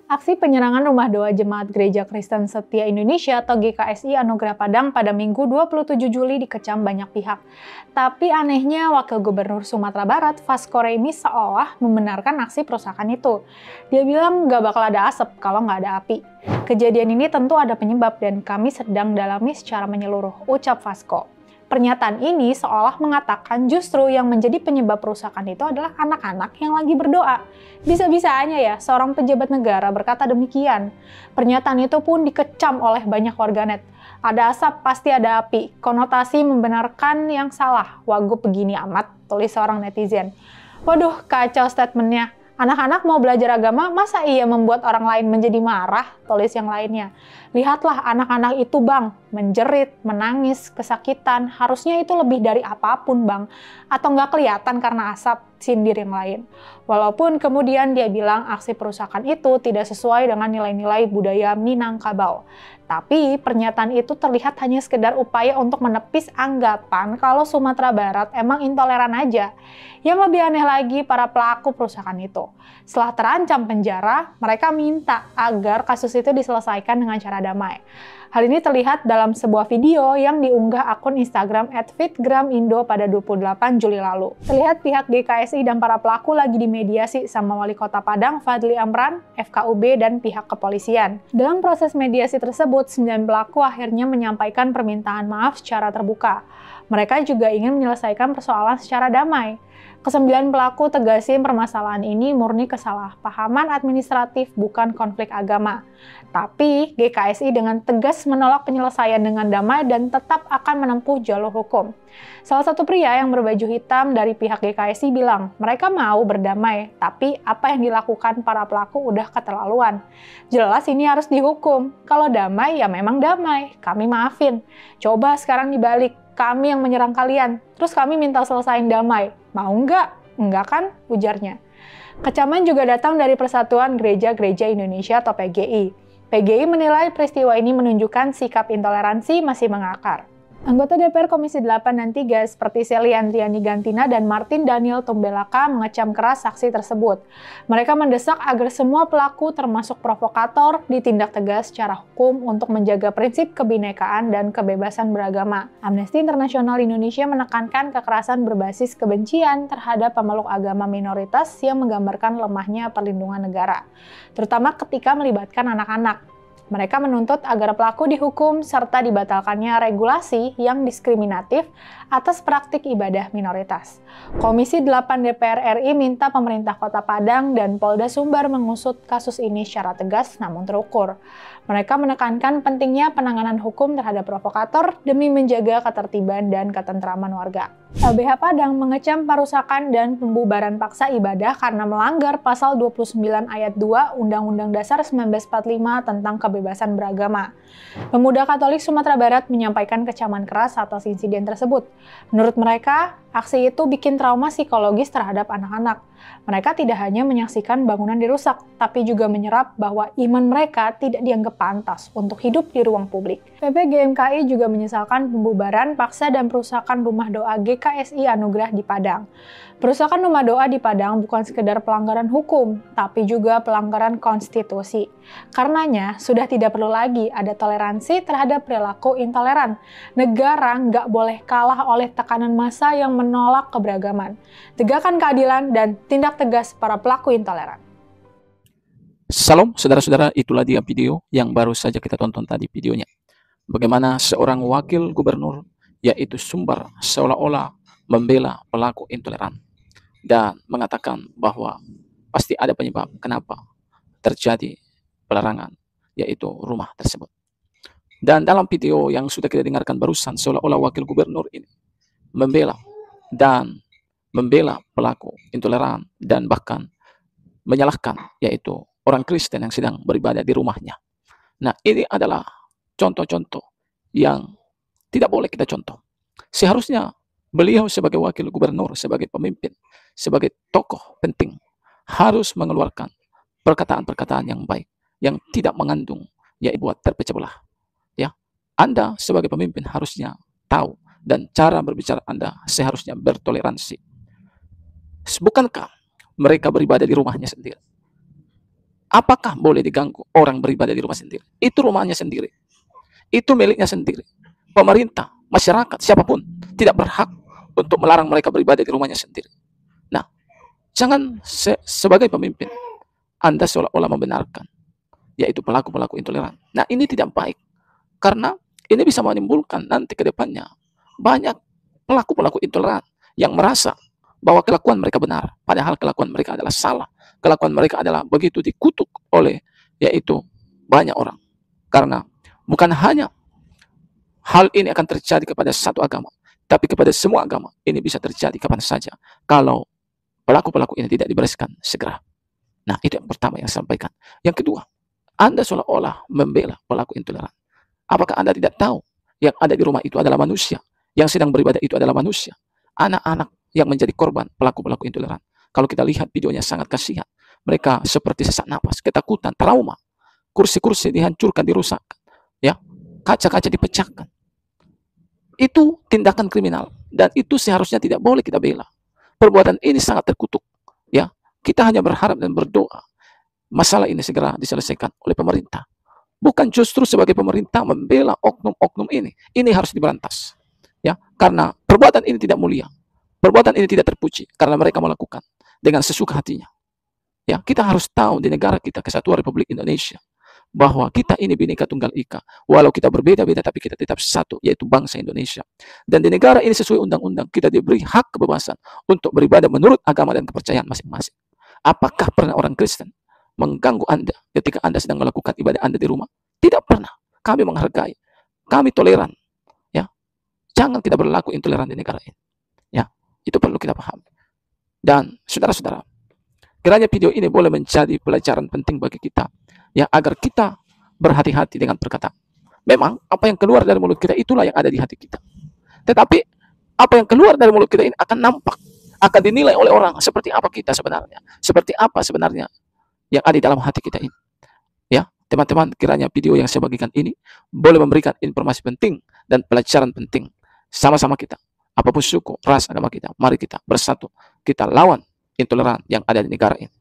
Aksi penyerangan rumah doa Jemaat Gereja Kristen Setia Indonesia atau GKSI Anugerah Padang pada Minggu 27 Juli dikecam banyak pihak. Tapi anehnya Wakil Gubernur Sumatera Barat, Vasco Remi seolah membenarkan aksi perusakan itu. Dia bilang nggak bakal ada asap kalau nggak ada api. Kejadian ini tentu ada penyebab dan kami sedang dalami secara menyeluruh, ucap Vasco. Pernyataan ini seolah mengatakan justru yang menjadi penyebab perusakan itu adalah anak-anak yang lagi berdoa. Bisa-bisanya ya seorang pejabat negara berkata demikian. Pernyataan itu pun dikecam oleh banyak warganet. Ada asap pasti ada api, konotasi membenarkan yang salah. Wagub begini amat, tulis seorang netizen. Waduh, kacau statementnya. Anak-anak mau belajar agama, masa iya membuat orang lain menjadi marah? Tulis yang lainnya. Lihatlah anak-anak itu bang, menjerit, menangis, kesakitan. Harusnya itu lebih dari apapun bang. Atau nggak kelihatan karena asap, sindir yang lain. Walaupun kemudian dia bilang aksi perusakan itu tidak sesuai dengan nilai-nilai budaya Minangkabau. Tapi pernyataan itu terlihat hanya sekedar upaya untuk menepis anggapan kalau Sumatera Barat emang intoleran aja. Yang lebih aneh lagi para pelaku perusakan itu. Setelah terancam penjara, mereka minta agar kasus itu diselesaikan dengan cara damai. Hal ini terlihat dalam sebuah video yang diunggah akun Instagram @fitgramindo pada 28 Juli lalu. Terlihat pihak GKSI dan para pelaku lagi dimediasi sama Wali Kota Padang Fadli Amran, FKUB, dan pihak kepolisian. Dalam proses mediasi tersebut, 9 pelaku akhirnya menyampaikan permintaan maaf secara terbuka. Mereka juga ingin menyelesaikan persoalan secara damai. Kesembilan pelaku tegasin permasalahan ini murni kesalahpahaman administratif, bukan konflik agama. Tapi GKSI dengan tegas menolak penyelesaian dengan damai dan tetap akan menempuh jalur hukum. Salah satu pria yang berbaju hitam dari pihak GKSI bilang, mereka mau berdamai, tapi apa yang dilakukan para pelaku udah keterlaluan. Jelas ini harus dihukum. Kalau damai ya memang damai, kami maafin. Coba sekarang dibalik. Kami yang menyerang kalian, terus kami minta selesain damai. Mau nggak? Enggak kan? Ujarnya. Kecaman juga datang dari Persatuan Gereja-Gereja Indonesia atau PGI. PGI menilai peristiwa ini menunjukkan sikap intoleransi masih mengakar. Anggota DPR Komisi 8 dan 3 seperti Sely Andriani Gantina dan Martin Daniel Tumbelaka mengecam keras aksi tersebut. Mereka mendesak agar semua pelaku termasuk provokator ditindak tegas secara hukum untuk menjaga prinsip kebinekaan dan kebebasan beragama. Amnesty International Indonesia menekankan kekerasan berbasis kebencian terhadap pemeluk agama minoritas yang menggambarkan lemahnya perlindungan negara, terutama ketika melibatkan anak-anak. Mereka menuntut agar pelaku dihukum serta dibatalkannya regulasi yang diskriminatif atas praktik ibadah minoritas. Komisi 8 DPR RI minta pemerintah Kota Padang dan Polda Sumbar mengusut kasus ini secara tegas namun terukur. Mereka menekankan pentingnya penanganan hukum terhadap provokator demi menjaga ketertiban dan ketentraman warga. LBH Padang mengecam perusakan dan pembubaran paksa ibadah karena melanggar pasal 29 ayat 2 Undang-Undang Dasar 1945 tentang kebebasan beragama. Pemuda Katolik Sumatera Barat menyampaikan kecaman keras atas insiden tersebut. Menurut mereka, aksi itu bikin trauma psikologis terhadap anak-anak. Mereka tidak hanya menyaksikan bangunan dirusak, tapi juga menyerap bahwa iman mereka tidak dianggap pantas untuk hidup di ruang publik. PPGMKI juga menyesalkan pembubaran paksa dan perusakan rumah doa GKSI Anugerah di Padang. Perusakan rumah doa di Padang bukan sekedar pelanggaran hukum, tapi juga pelanggaran konstitusi. Karenanya, sudah tidak perlu lagi ada toleransi terhadap perilaku intoleran. Negara nggak boleh kalah oleh tekanan massa yang menolak keberagaman. Tegakkan keadilan dan tindak tegas para pelaku intoleran. Salam saudara-saudara, itulah dia video yang baru saja kita tonton tadi videonya. Bagaimana seorang wakil gubernur, yaitu Sumbar, seolah-olah membela pelaku intoleran dan mengatakan bahwa pasti ada penyebab kenapa terjadi pelarangan, yaitu rumah tersebut. Dan dalam video yang sudah kita dengarkan barusan, seolah-olah wakil gubernur ini membela pelaku intoleran dan bahkan menyalahkan, yaitu orang Kristen yang sedang beribadah di rumahnya. Nah, ini adalah contoh-contoh yang tidak boleh kita contoh. Seharusnya beliau sebagai wakil gubernur, sebagai pemimpin, sebagai tokoh penting, harus mengeluarkan perkataan-perkataan yang baik, yang tidak mengandung, yaitu buat terpecah belah. Ya, Anda sebagai pemimpin harusnya tahu, dan cara berbicara Anda seharusnya bertoleransi. Bukankah mereka beribadah di rumahnya sendiri? Apakah boleh diganggu orang beribadah di rumah sendiri? Itu rumahnya sendiri. Itu miliknya sendiri. Pemerintah, masyarakat, siapapun tidak berhak untuk melarang mereka beribadah di rumahnya sendiri. Nah, jangan sebagai pemimpin Anda seolah-olah membenarkan, yaitu pelaku-pelaku intoleran. Nah, ini tidak baik. Karena ini bisa menimbulkan nanti ke depannya banyak pelaku-pelaku intoleran yang merasa bahwa kelakuan mereka benar, padahal kelakuan mereka adalah salah. Kelakuan mereka adalah begitu dikutuk oleh yaitu banyak orang. Karena bukan hanya hal ini akan terjadi kepada satu agama, tapi kepada semua agama. Ini bisa terjadi kapan saja kalau pelaku-pelaku ini tidak dibereskan segera. Nah, itu yang pertama yang saya sampaikan. Yang kedua, Anda seolah-olah membela pelaku intoleran. Apakah Anda tidak tahu yang ada di rumah itu adalah manusia, yang sedang beribadah itu adalah manusia, anak-anak yang menjadi korban pelaku-pelaku intoleran. Kalau kita lihat videonya sangat kasihan. Mereka seperti sesak napas, ketakutan, trauma. Kursi-kursi dihancurkan, dirusak, ya, kaca-kaca dipecahkan. Itu tindakan kriminal dan itu seharusnya tidak boleh kita bela. Perbuatan ini sangat terkutuk, ya. Kita hanya berharap dan berdoa masalah ini segera diselesaikan oleh pemerintah. Bukan justru sebagai pemerintah membela oknum-oknum ini. Ini harus diberantas. Ya, karena perbuatan ini tidak mulia. Perbuatan ini tidak terpuji karena mereka melakukan dengan sesuka hatinya. Ya, kita harus tahu di negara kita, Kesatuan Republik Indonesia, bahwa kita ini Bhinneka Tunggal Ika. Walau kita berbeda-beda, tapi kita tetap satu, yaitu bangsa Indonesia. Dan di negara ini sesuai undang-undang, kita diberi hak kebebasan untuk beribadah menurut agama dan kepercayaan masing-masing. Apakah pernah orang Kristen mengganggu Anda ketika Anda sedang melakukan ibadah Anda di rumah? Tidak pernah. Kami menghargai. Kami toleran. Ya, jangan kita berlaku intoleran di negara ini. Ya, itu perlu kita pahami. Dan saudara-saudara, kiranya video ini boleh menjadi pelajaran penting bagi kita, ya, agar kita berhati-hati dengan perkataan. Memang apa yang keluar dari mulut kita itulah yang ada di hati kita. Tetapi apa yang keluar dari mulut kita ini akan nampak, akan dinilai oleh orang seperti apa kita sebenarnya, seperti apa sebenarnya yang ada di dalam hati kita ini. Ya, teman-teman, kiranya video yang saya bagikan ini boleh memberikan informasi penting dan pelajaran penting. Sama-sama kita, apapun suku, ras, agama kita, mari kita bersatu, kita lawan intoleran yang ada di negara ini.